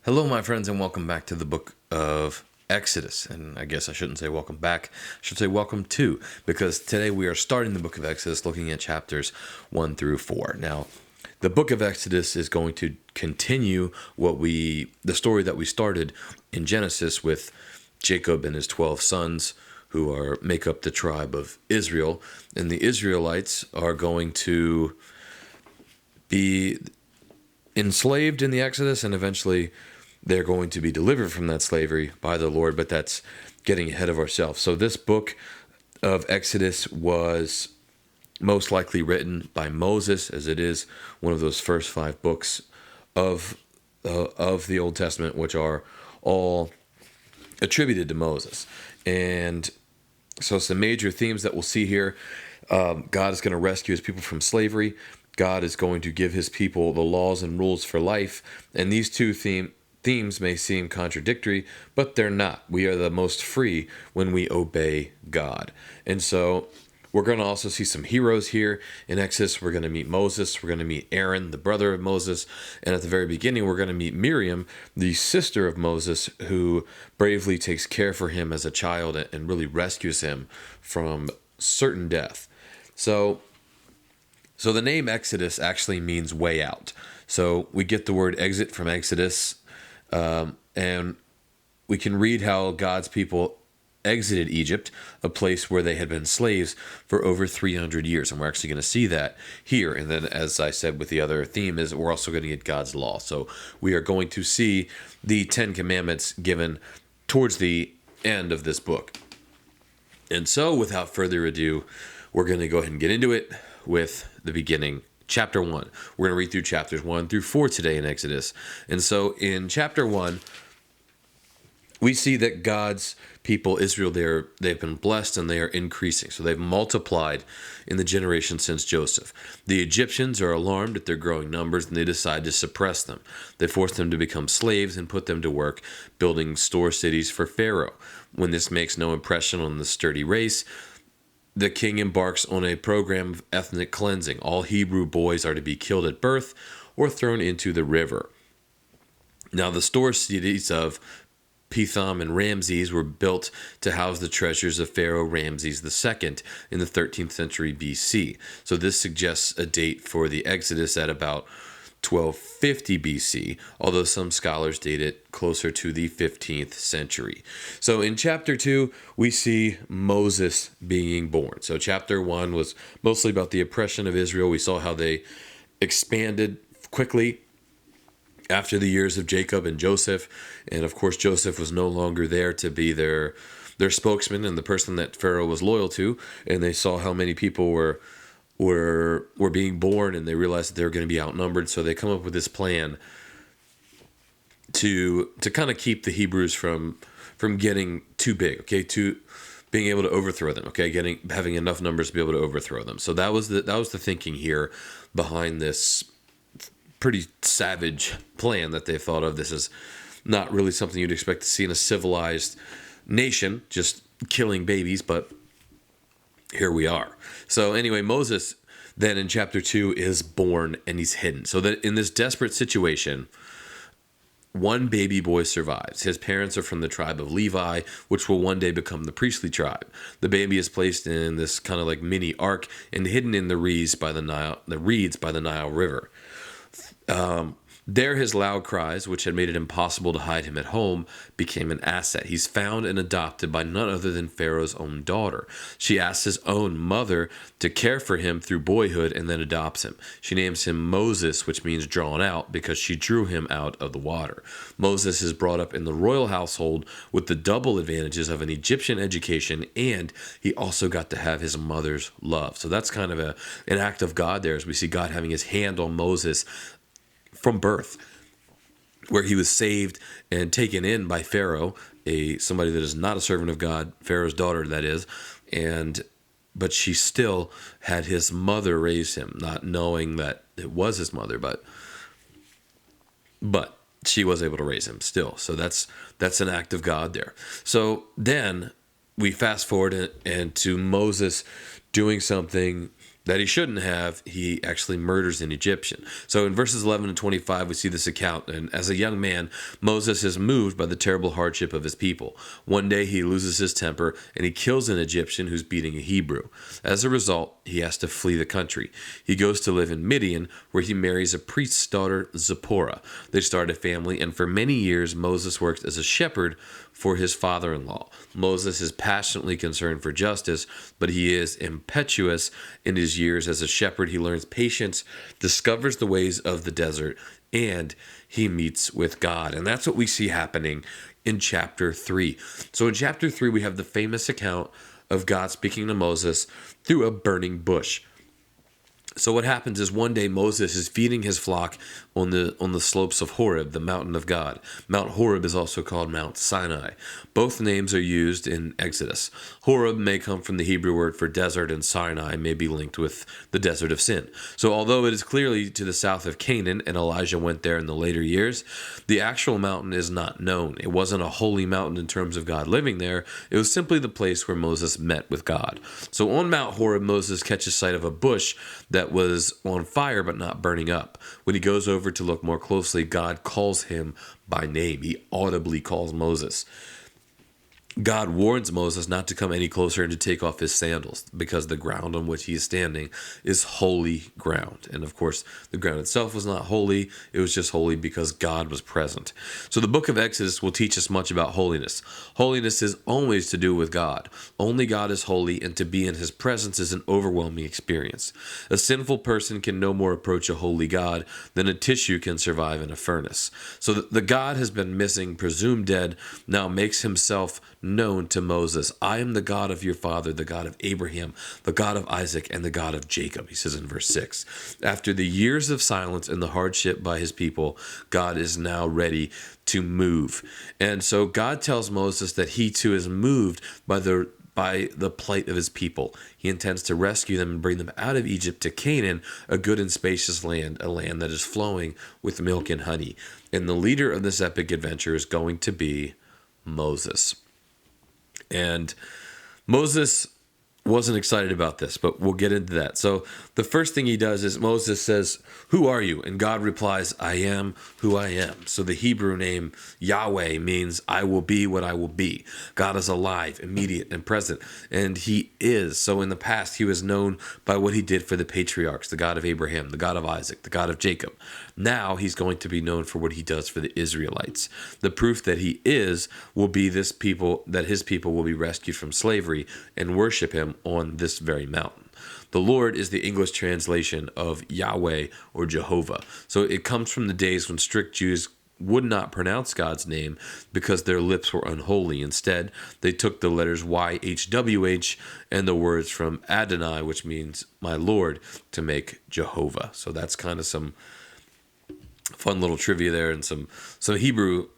Hello, my friends, and welcome back to the book of Exodus. And I guess I shouldn't say welcome back, I should say welcome to, because today we are starting the book of Exodus looking at chapters 1 through 4. Now, the book of Exodus is going to continue the story that we started in Genesis with Jacob and his 12 sons who make up the tribe of Israel. And the Israelites are going to be enslaved in the Exodus, and eventually they're going to be delivered from that slavery by the Lord, but that's getting ahead of ourselves. So this book of Exodus was most likely written by Moses, as it is one of those first 5 books of the Old Testament, which are all attributed to Moses. And so some major themes that we'll see here. God is going to rescue his people from slavery. God is going to give his people the laws and rules for life. And these two themes may seem contradictory, but they're not. We are the most free when we obey God. And so we're going to also see some heroes here in Exodus. We're going to meet Moses. We're going to meet Aaron, the brother of Moses. And at the very beginning, we're going to meet Miriam, the sister of Moses, who bravely takes care for him as a child and really rescues him from certain death. So the name Exodus actually means way out. So we get the word exit from Exodus, and we can read how God's people exited Egypt, a place where they had been slaves for over 300 years. And we're actually going to see that here. And then, as I said with the other theme, is we're also going to get God's law. So we are going to see the 10 Commandments given towards the end of this book. And so, without further ado, we're going to go ahead and get into it with the beginning, chapter 1. We're going to read through chapters 1 through 4 today in Exodus. And so in chapter 1, we see that God's people, Israel, they've been blessed and they are increasing. So they've multiplied in the generations since Joseph. The Egyptians are alarmed at their growing numbers, and they decide to suppress them. They force them to become slaves and put them to work building store cities for Pharaoh. When this makes no impression on the sturdy race, the king embarks on a program of ethnic cleansing. All Hebrew boys are to be killed at birth or thrown into the river. Now, the store cities of Pithom and Ramses were built to house the treasures of Pharaoh Ramses II in the 13th century BC. So this suggests a date for the Exodus at about 1250 BC, although some scholars date it closer to the 15th century. So in chapter 2, we see Moses being born. So chapter 1 was mostly about the oppression of Israel. We saw how they expanded quickly after the years of Jacob and Joseph. And of course, Joseph was no longer there to be their spokesman and the person that Pharaoh was loyal to. And they saw how many people were being born, and they realized that they were going to be outnumbered. So they come up with this plan to kind of keep the Hebrews from getting too big, okay, to being able to overthrow them, okay, having enough numbers to be able to overthrow them. So that was the thinking here behind this pretty savage plan that they thought of. This is not really something you'd expect to see in a civilized nation, just killing babies, but here we are. So anyway, Moses then in chapter 2 is born, and he's hidden. So that in this desperate situation, one baby boy survives. His parents are from the tribe of Levi, which will one day become the priestly tribe. The baby is placed in this kind of like mini ark and hidden in the reeds by the Nile River. There, his loud cries, which had made it impossible to hide him at home, became an asset. He's found and adopted by none other than Pharaoh's own daughter. She asks his own mother to care for him through boyhood and then adopts him. She names him Moses, which means drawn out, because she drew him out of the water. Moses is brought up in the royal household with the double advantages of an Egyptian education, and he also got to have his mother's love. So that's kind of an act of God there, as we see God having his hand on Moses from birth, where he was saved and taken in by Pharaoh, somebody that is not a servant of God, Pharaoh's daughter, that is, but she still had his mother raise him, not knowing that it was his mother, but she was able to raise him still. So that's an act of God there. So then we fast forward and to Moses doing something that he shouldn't have, he actually murders an Egyptian. So in verses 11 and 25, we see this account. And as a young man, Moses is moved by the terrible hardship of his people. One day he loses his temper and he kills an Egyptian who's beating a Hebrew. As a result, he has to flee the country. He goes to live in Midian, where he marries a priest's daughter, Zipporah. They start a family, and for many years, Moses works as a shepherd for his father-in-law. Moses is passionately concerned for justice, but he is impetuous in his years as a shepherd. He learns patience, discovers the ways of the desert, and he meets with God. And that's what we see happening in chapter 3. So in chapter 3, we have the famous account of God speaking to Moses through a burning bush. So what happens is one day Moses is feeding his flock on the slopes of Horeb, the mountain of God. Mount Horeb is also called Mount Sinai. Both names are used in Exodus. Horeb may come from the Hebrew word for desert, and Sinai may be linked with the desert of sin. So although it is clearly to the south of Canaan, and Elijah went there in the later years, the actual mountain is not known. It wasn't a holy mountain in terms of God living there. It was simply the place where Moses met with God. So on Mount Horeb, Moses catches sight of a bush that was on fire but not burning up. When he goes over to look more closely, God calls him by name. He audibly calls Moses. God warns Moses not to come any closer and to take off his sandals, because the ground on which he is standing is holy ground. And of course, the ground itself was not holy. It was just holy because God was present. So the book of Exodus will teach us much about holiness. Holiness is always to do with God. Only God is holy, and to be in his presence is an overwhelming experience. A sinful person can no more approach a holy God than a tissue can survive in a furnace. So the God has been missing, presumed dead, now makes himself known to Moses. I am the God of your father, the God of Abraham, the God of Isaac, and the God of Jacob, he says in verse 6. After the years of silence and the hardship by his people, God is now ready to move. And so God tells Moses that he too is moved by the plight of his people. He intends to rescue them and bring them out of Egypt to Canaan, a good and spacious land, a land that is flowing with milk and honey. And the leader of this epic adventure is going to be Moses. And Moses wasn't excited about this, but we'll get into that. So the first thing he does is Moses says, "Who are you?" And God replies, "I am who I am." So the Hebrew name Yahweh means I will be what I will be. God is alive, immediate, and present, and he is. So in the past, he was known by what he did for the patriarchs, the God of Abraham, the God of Isaac, the God of Jacob. Now he's going to be known for what he does for the Israelites. The proof that he is will be this people, that his people will be rescued from slavery and worship him on this very mountain. The Lord is the English translation of Yahweh or Jehovah. So it comes from the days when strict Jews would not pronounce God's name because their lips were unholy. Instead, they took the letters YHWH and the words from Adonai, which means my Lord, to make Jehovah. So that's kind of some fun little trivia there, and some Hebrew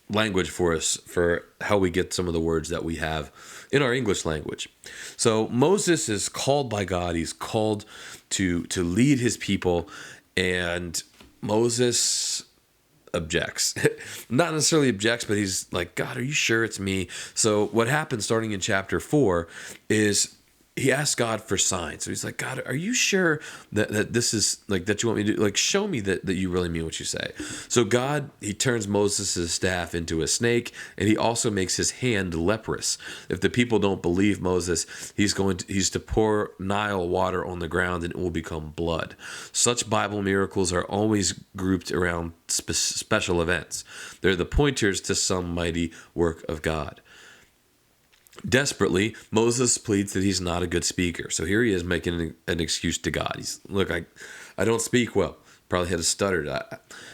language for us for how we get some of the words that we have in our English language. So Moses is called by God. He's called to lead his people, and Moses objects. Not necessarily objects, but he's like, "God, are you sure it's me?" So what happens starting in chapter 4 is he asks God for signs. So he's like, "God, are you sure that this is like that you want me to do? Like, show me that you really mean what you say." So God, he turns Moses' staff into a snake, and he also makes his hand leprous. If the people don't believe Moses, he's to pour Nile water on the ground, and it will become blood. Such Bible miracles are always grouped around special events. They're the pointers to some mighty work of God. Desperately, Moses pleads that he's not a good speaker. So here he is making an excuse to God. He's, "Look, I don't speak well. Probably had a stutter.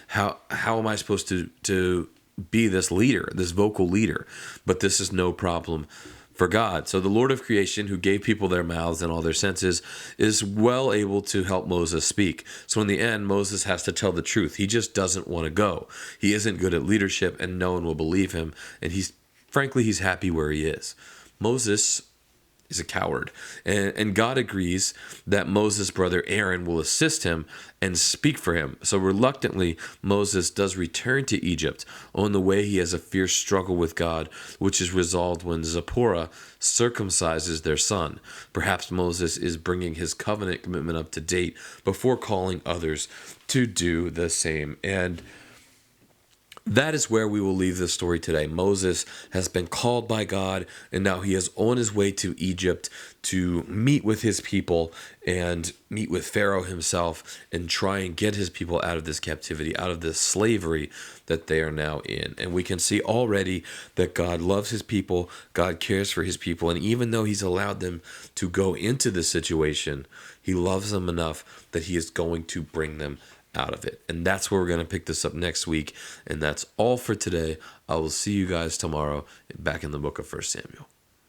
How am I supposed to be this leader, this vocal leader? But this is no problem for God." So the Lord of creation, who gave people their mouths and all their senses, is well able to help Moses speak. So in the end, Moses has to tell the truth. He just doesn't want to go. He isn't good at leadership, and no one will believe him. And he's happy where he is. Moses He's a coward. And God agrees that Moses' brother Aaron will assist him and speak for him. So reluctantly, Moses does return to Egypt. On the way, he has a fierce struggle with God, which is resolved when Zipporah circumcises their son. Perhaps Moses is bringing his covenant commitment up to date before calling others to do the same. And that is where we will leave this story today. Moses has been called by God, and now he is on his way to Egypt to meet with his people and meet with Pharaoh himself and try and get his people out of this captivity, out of this slavery that they are now in. And we can see already that God loves his people, God cares for his people, and even though he's allowed them to go into this situation, he loves them enough that he is going to bring them out of it. And that's where we're going to pick this up next week. And that's all for today. I will see you guys tomorrow back in the book of 1 Samuel.